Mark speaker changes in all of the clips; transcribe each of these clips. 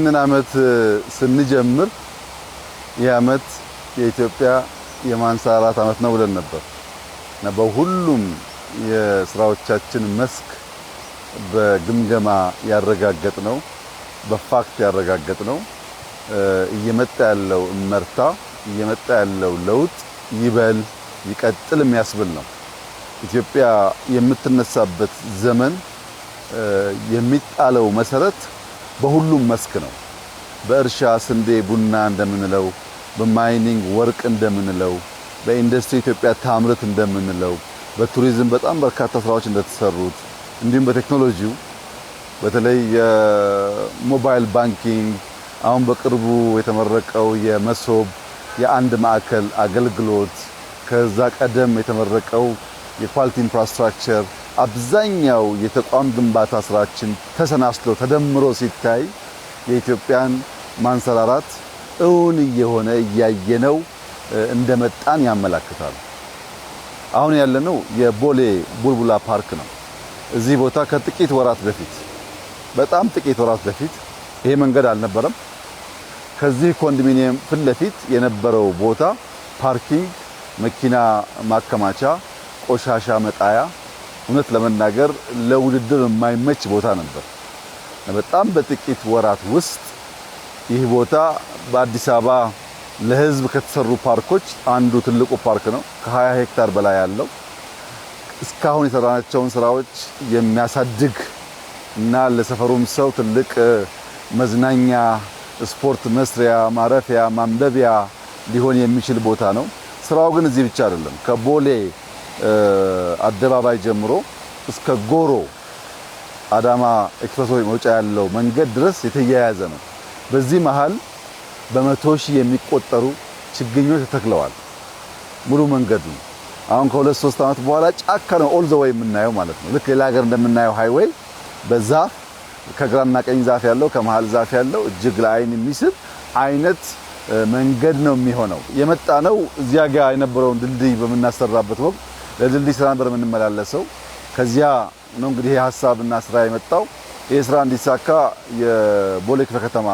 Speaker 1: ይህንን አመት ስንጀምር የአመት የኢትዮጵያ የማንሰራራት አመት ነው ብለን ነበር እና በሁሉም የስራዎቻችን መስክ በግምገማ ያረጋገጥነው በፋክት ያረጋገጥነው እየመጣ ያለው እመርታ እየመጣ ያለው ለውጥ ይበል ይቀጥል የሚያስብል ነው። ኢትዮጵያ የምትነሳበት ዘመን የሚጣለው መሰረት በሁሉም መስክ ነው። በእርሻ ስንዴ፣ ቡና እንደምንለው፣ በማይኒንግ ወርቅ እንደምንለው፣ በኢንዱስትሪ ኢትዮጵያ ታምርት እንደምንለው፣ በቱሪዝም በጣም በርካታ ስራዎች እንደተሰሩት እንዲሁም በቴክኖሎጂው በተለይ የሞባይል ባንኪንግ አሁን በቅርቡ የተመረቀው የመሶብ የአንድ ማዕከል አገልግሎት ከዛ ቀደም የተመረቀው የኳሊቲ ኢንፍራስትራክቸር አብዛኛው የተቋም ግንባታ ስራችን ተሰናስሎ ተደምሮ ሲታይ የኢትዮጵያን ማንሰራራት እውን እየሆነ እያየነው እንደመጣን ያመለክታል። አሁን ያለነው የቦሌ ቡልቡላ ፓርክ ነው። እዚህ ቦታ ከጥቂት ወራት በፊት በጣም ጥቂት ወራት በፊት ይሄ መንገድ አልነበረም። ከዚህ ኮንዶሚኒየም ፊት ለፊት የነበረው ቦታ ፓርኪንግ፣ መኪና ማከማቻ፣ ቆሻሻ መጣያ እውነት ለመናገር ለውድድር የማይመች ቦታ ነበር። በጣም በጥቂት ወራት ውስጥ ይህ ቦታ በአዲስ አበባ ለህዝብ ከተሰሩ ፓርኮች አንዱ ትልቁ ፓርክ ነው። ከ20 ሄክታር በላይ ያለው እስካሁን የሰራናቸውን ስራዎች የሚያሳድግ እና ለሰፈሩም ሰው ትልቅ መዝናኛ፣ ስፖርት መስሪያ፣ ማረፊያ፣ ማንበቢያ ሊሆን የሚችል ቦታ ነው። ስራው ግን እዚህ ብቻ አይደለም። ከቦሌ አደባባይ ጀምሮ እስከ ጎሮ አዳማ ኤክስፕሬስ መውጫ ያለው መንገድ ድረስ የተያያዘ ነው። በዚህ መሃል በመቶ ሺህ የሚቆጠሩ ችግኞች ተተክለዋል። ሙሉ መንገዱ አሁን ከ2-3 አመት በኋላ ጫካ ነው ኦል ዘ ዌይ የምናየው ማለት ነው። ልክ ሌላ ሀገር እንደምናየው ሃይዌይ በዛፍ ከግራና ቀኝ ዛፍ ያለው ከመሃል ዛፍ ያለው እጅግ ለአይን የሚስብ አይነት መንገድ ነው የሚሆነው። የመጣ ነው እዚያ ጋር የነበረውን ድልድይ በመናሰራበት ወቅት ለድልድይ ስራ ነበር የምንመላለሰው። ከዚያ ነው እንግዲህ ሐሳብና ስራ የመጣው። ይህ ስራ እንዲሳካ የቦሌ ክፍለ ከተማ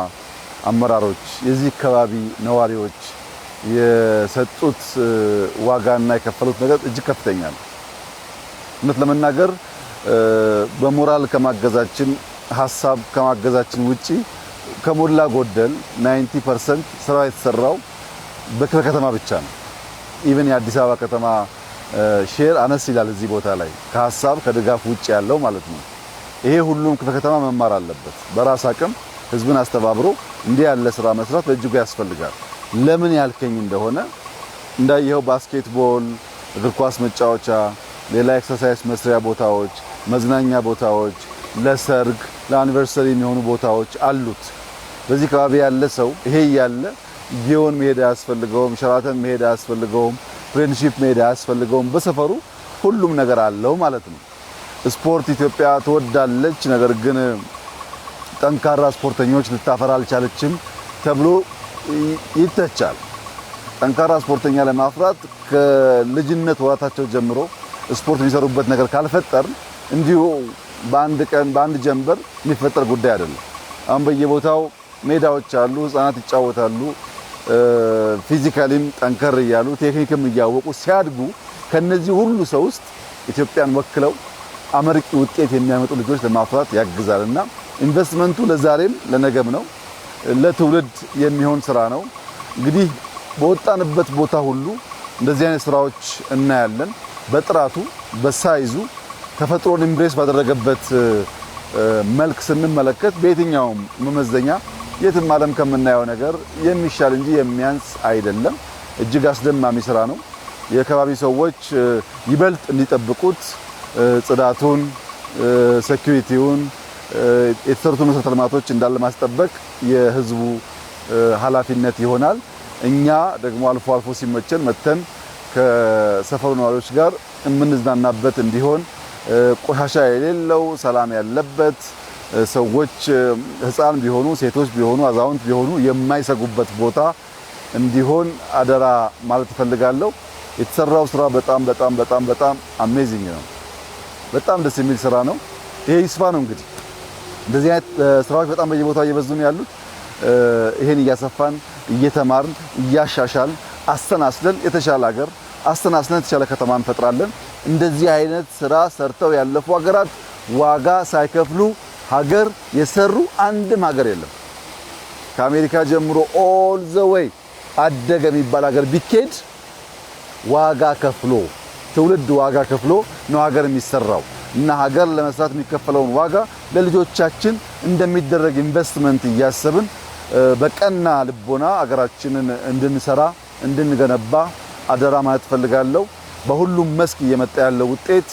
Speaker 1: አመራሮች፣ የዚህ አካባቢ ነዋሪዎች የሰጡት ዋጋና የከፈሉት ነገር እጅግ ከፍተኛ ነው። እውነት ለመናገር በሞራል ከማገዛችን ሐሳብ ከማገዛችን ውጪ ከሞላ ጎደል 90% ስራ የተሰራው በክፍለ ከተማ ብቻ ነው። ኢቭን የአዲስ አበባ ከተማ ሼር አነስ ይላል እዚህ ቦታ ላይ ከሐሳብ ከድጋፍ ውጪ ያለው ማለት ነው። ይሄ ሁሉም ክፍለ ከተማ መማር አለበት። በራስ አቅም ህዝብን አስተባብሮ እንዲህ ያለ ስራ መስራት በእጅጉ ያስፈልጋል። ለምን ያልከኝ እንደሆነ እንዳየው ባስኬትቦል፣ እግር ኳስ መጫወቻ፣ ሌላ ኤክሰርሳይዝ መስሪያ ቦታዎች፣ መዝናኛ ቦታዎች፣ ለሰርግ ለአኒቨርሰሪ የሚሆኑ ቦታዎች አሉት። በዚህ አካባቢ ያለ ሰው ይሄ ያለ ጊዮን መሄድ አያስፈልገውም፣ ሸራተን መሄድ አያስፈልገውም፣ ፍሬንድሺፕ መሄድ አያስፈልገውም። በሰፈሩ ሁሉም ነገር አለው ማለት ነው። ስፖርት ኢትዮጵያ ትወዳለች፣ ነገር ግን ጠንካራ ስፖርተኞች ልታፈራ አልቻለችም ተብሎ ይተቻል። ጠንካራ ስፖርተኛ ለማፍራት ከልጅነት ወራታቸው ጀምሮ ስፖርት የሚሰሩበት ነገር ካልፈጠር እንዲሁ በአንድ ቀን በአንድ ጀንበር የሚፈጠር ጉዳይ አይደለም። አሁን በየቦታው ሜዳዎች አሉ፣ ህፃናት ይጫወታሉ። ፊዚካሊም ጠንከር እያሉ ቴክኒክም እያወቁ ሲያድጉ ከነዚህ ሁሉ ሰው ውስጥ ኢትዮጵያን ወክለው አመርቂ ውጤት የሚያመጡ ልጆች ለማፍራት ያግዛልና ኢንቨስትመንቱ ለዛሬም ለነገም ነው። ለትውልድ የሚሆን ስራ ነው። እንግዲህ በወጣንበት ቦታ ሁሉ እንደዚህ አይነት ስራዎች እናያለን። በጥራቱ በሳይዙ ተፈጥሮን ኢምብሬስ ባደረገበት መልክ ስንመለከት በየትኛውም መመዘኛ የትም ዓለም ከምናየው ነገር የሚሻል እንጂ የሚያንስ አይደለም። እጅግ አስደማሚ ስራ ነው። የአካባቢ ሰዎች ይበልጥ እንዲጠብቁት ጽዳቱን፣ ሴኩሪቲውን፣ የተሰሩት መሰረተ ልማቶች እንዳለ ማስጠበቅ የህዝቡ ኃላፊነት ይሆናል። እኛ ደግሞ አልፎ አልፎ ሲመቸን መተን ከሰፈሩ ነዋሪዎች ጋር የምንዝናናበት እንዲሆን ቆሻሻ የሌለው ሰላም ያለበት ሰዎች ህፃን ቢሆኑ ሴቶች ቢሆኑ አዛውንት ቢሆኑ የማይሰጉበት ቦታ እንዲሆን አደራ ማለት እፈልጋለሁ። የተሰራው ስራ በጣም በጣም በጣም በጣም አሜዚንግ ነው። በጣም ደስ የሚል ስራ ነው። ይሄ ይስፋ ነው እንግዲህ እንደዚህ አይነት ስራዎች በጣም በየቦታው እየበዙ ነው ያሉት። ይሄን እያሰፋን እየተማርን እያሻሻልን አስተናስለን የተሻለ ሀገር አስተናስለን የተሻለ ከተማ እንፈጥራለን። እንደዚህ አይነት ስራ ሰርተው ያለፉ ሀገራት ዋጋ ሳይከፍሉ ሀገር የሰሩ አንድም ሀገር የለም። ከአሜሪካ ጀምሮ ኦል ዘ ዌይ አደገ የሚባል ሀገር ቢኬድ ዋጋ ከፍሎ ትውልድ ዋጋ ከፍሎ ነው ሀገር የሚሰራው እና ሀገር ለመስራት የሚከፈለውን ዋጋ ለልጆቻችን እንደሚደረግ ኢንቨስትመንት እያሰብን በቀና ልቦና ሀገራችንን እንድንሰራ እንድንገነባ አደራ ማለት ፈልጋለሁ። በሁሉም መስክ እየመጣ ያለው ውጤት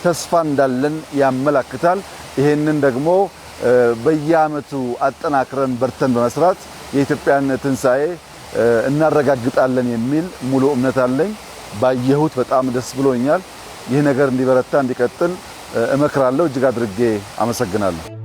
Speaker 1: ተስፋ እንዳለን ያመላክታል። ይሄንን ደግሞ በየአመቱ አጠናክረን በርተን በመስራት የኢትዮጵያን ትንሳኤ እናረጋግጣለን የሚል ሙሉ እምነት አለኝ። ባየሁት በጣም ደስ ብሎኛል። ይህ ነገር እንዲበረታ እንዲቀጥል እመክራለሁ። እጅግ አድርጌ አመሰግናለሁ።